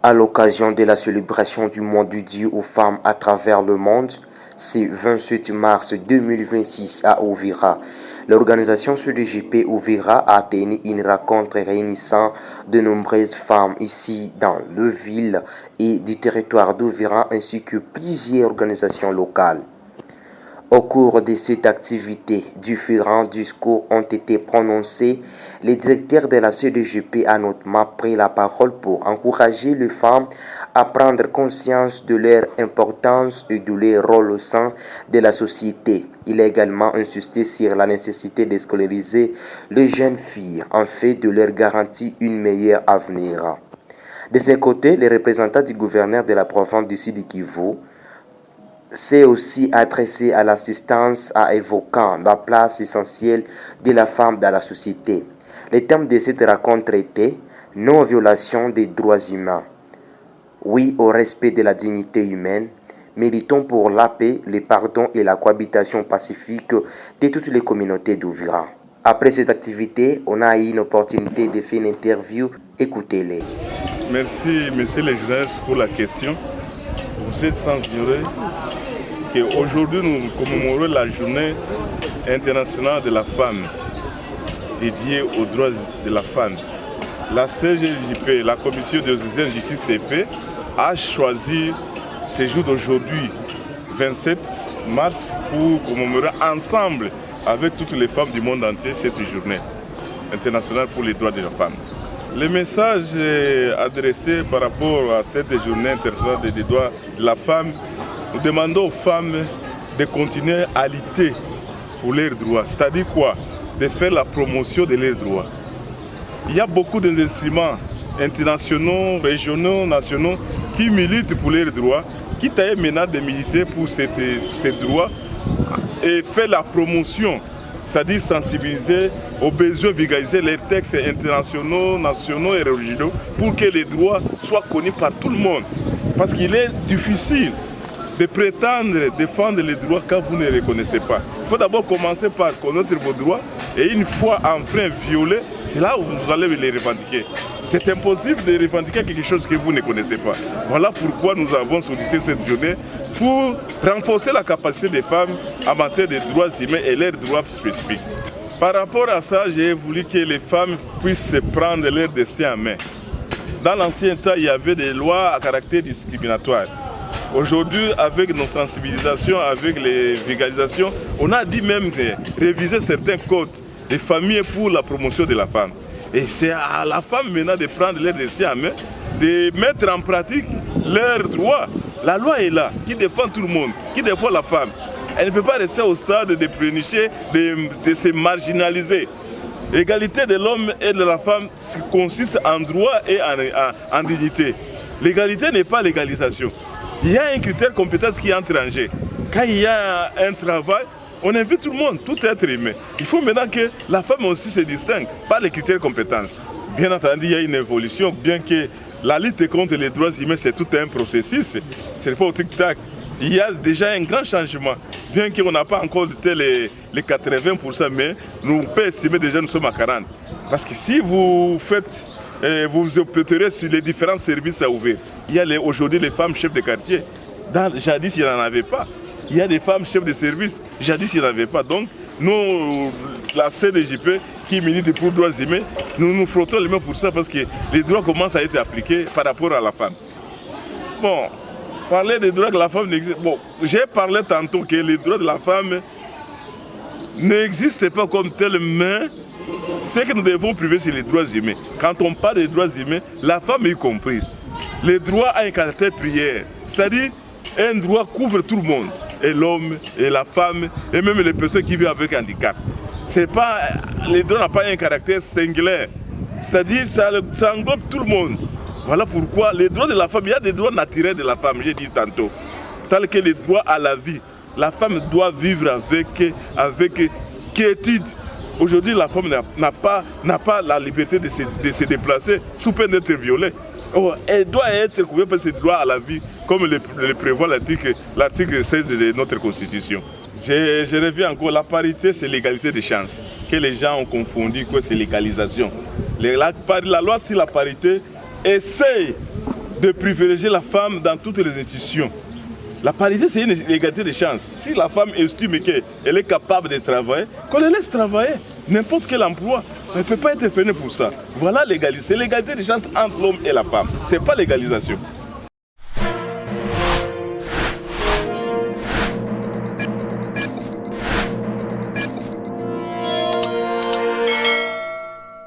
À l'occasion de la célébration du mois dédié aux femmes à travers le monde, ce 28 mars 2026 à Uvira, l'organisation CDJP Uvira a tenu une rencontre réunissant de nombreuses femmes ici dans le ville et du territoire d'Uvira ainsi que plusieurs organisations locales. Au cours de cette activité, différents discours ont été prononcés. Le directeur de la CDJP a notamment pris la parole pour encourager les femmes à prendre conscience de leur importance et de leur rôle au sein de la société. Il a également insisté sur la nécessité de scolariser les jeunes filles en fait de leur garantir un meilleur avenir. De ce côté, les représentants du gouverneur de la province du Sud Kivu s'est aussi adressé à l'assistance en évoquant la place essentielle de la femme dans la société. Le thème de cette rencontre était non-violation des droits humains. Oui au respect de la dignité humaine. Militons pour la paix, le pardon et la cohabitation pacifique de toutes les communautés d'Uvira. Après cette activité, on a eu une opportunité de faire une interview. Écoutez-les. Merci, monsieur le journaliste, pour la question. Vous êtes sans ignorer qu'aujourd'hui, nous commémorons la journée internationale de la femme, dédiée aux droits de la femme. La CGJP, la Commission de justice CP, a choisi ce jour d'aujourd'hui, 27 mars, pour commémorer ensemble avec toutes les femmes du monde entier cette journée internationale pour les droits de la femme. Le message adressé par rapport à cette journée internationale des droits de la femme, nous demandons aux femmes de continuer à lutter pour leurs droits. C'est-à-dire quoi? De faire la promotion de leurs droits. Il y a beaucoup d'instruments internationaux, régionaux, nationaux qui militent pour leurs droits, qui taillent maintenant de militer pour ces droits et faire la promotion, c'est-à-dire sensibiliser aux besoins, vulgariser les textes internationaux, nationaux et régionaux pour que les droits soient connus par tout le monde. Parce qu'il est difficile de prétendre défendre les droits quand vous ne les reconnaissez pas. Il faut d'abord commencer par connaître vos droits et une fois enfin violés, c'est là où vous allez les revendiquer. C'est impossible de revendiquer quelque chose que vous ne connaissez pas. Voilà pourquoi nous avons sollicité cette journée pour renforcer la capacité des femmes en matière de droits humains et leurs droits spécifiques. Par rapport à ça, j'ai voulu que les femmes puissent prendre leur destin en main. Dans l'ancien temps, il y avait des lois à caractère discriminatoire. Aujourd'hui, avec nos sensibilisations, avec les vulgarisations, on a dit même de réviser certains codes des familles pour la promotion de la femme. Et c'est à la femme maintenant de prendre leur destin en main, de mettre en pratique leurs droits. La loi est là, qui défend tout le monde, qui défend la femme. Elle ne peut pas rester au stade de prénicher, de se marginaliser. L'égalité de l'homme et de la femme consiste en droit et en dignité. L'égalité n'est pas l'égalisation. Il y a un critère compétence qui entre en jeu. Quand il y a un travail, on invite tout le monde, tout être humain. Il faut maintenant que la femme aussi se distingue par les critères compétences. Bien entendu, il y a une évolution, bien que la lutte contre les droits humains, c'est tout un processus. Ce n'est pas au tic-tac. Il y a déjà un grand changement. Bien qu'on n'a pas encore les 80%, mais nous pouvons estimer déjà nous sommes à 40%. Parce que si vous faites... vous opterez sur les différents services à ouvrir. Il y a aujourd'hui les femmes chefs de quartier. Jadis, il n'y en avait pas. Il y a des femmes chefs de service. Jadis, il n'y en avait pas. Donc, nous, la CDJP, qui milite pour les droits humains, nous nous frottons les mains pour ça parce que les droits commencent à être appliqués par rapport à la femme. Bon, parler des droits de la femme n'existe pas. Bon, j'ai parlé tantôt que les droits de la femme n'existent pas comme tel, mais ce que nous devons priver, c'est les droits humains. Quand on parle des droits humains, la femme est comprise. Les droits ont un caractère prière. C'est-à-dire, un droit couvre tout le monde. Et l'homme, et la femme, et même les personnes qui vivent avec handicap. Les droits n'ont pas un caractère singulier. C'est-à-dire, ça englobe tout le monde. Voilà pourquoi les droits de la femme, il y a des droits naturels de la femme, j'ai dit tantôt. Tels que les droits à la vie. La femme doit vivre avec quiétude. Aujourd'hui, la femme n'a pas la liberté de se déplacer sous peine d'être violée. Elle doit être couverte par ses droits à la vie, comme le prévoit l'article 16 de notre Constitution. Je reviens encore, la parité, c'est l'égalité des chances. Que les gens ont confondu, que c'est l'égalisation. La loi sur la parité essaye de privilégier la femme dans toutes les institutions. La parité, c'est une égalité de chances. Si la femme estime qu'elle est capable de travailler, qu'on la laisse travailler. N'importe quel emploi. Elle ne peut pas être fermée pour ça. Voilà l'égalité. C'est l'égalité de chances entre l'homme et la femme. Ce n'est pas l'égalisation.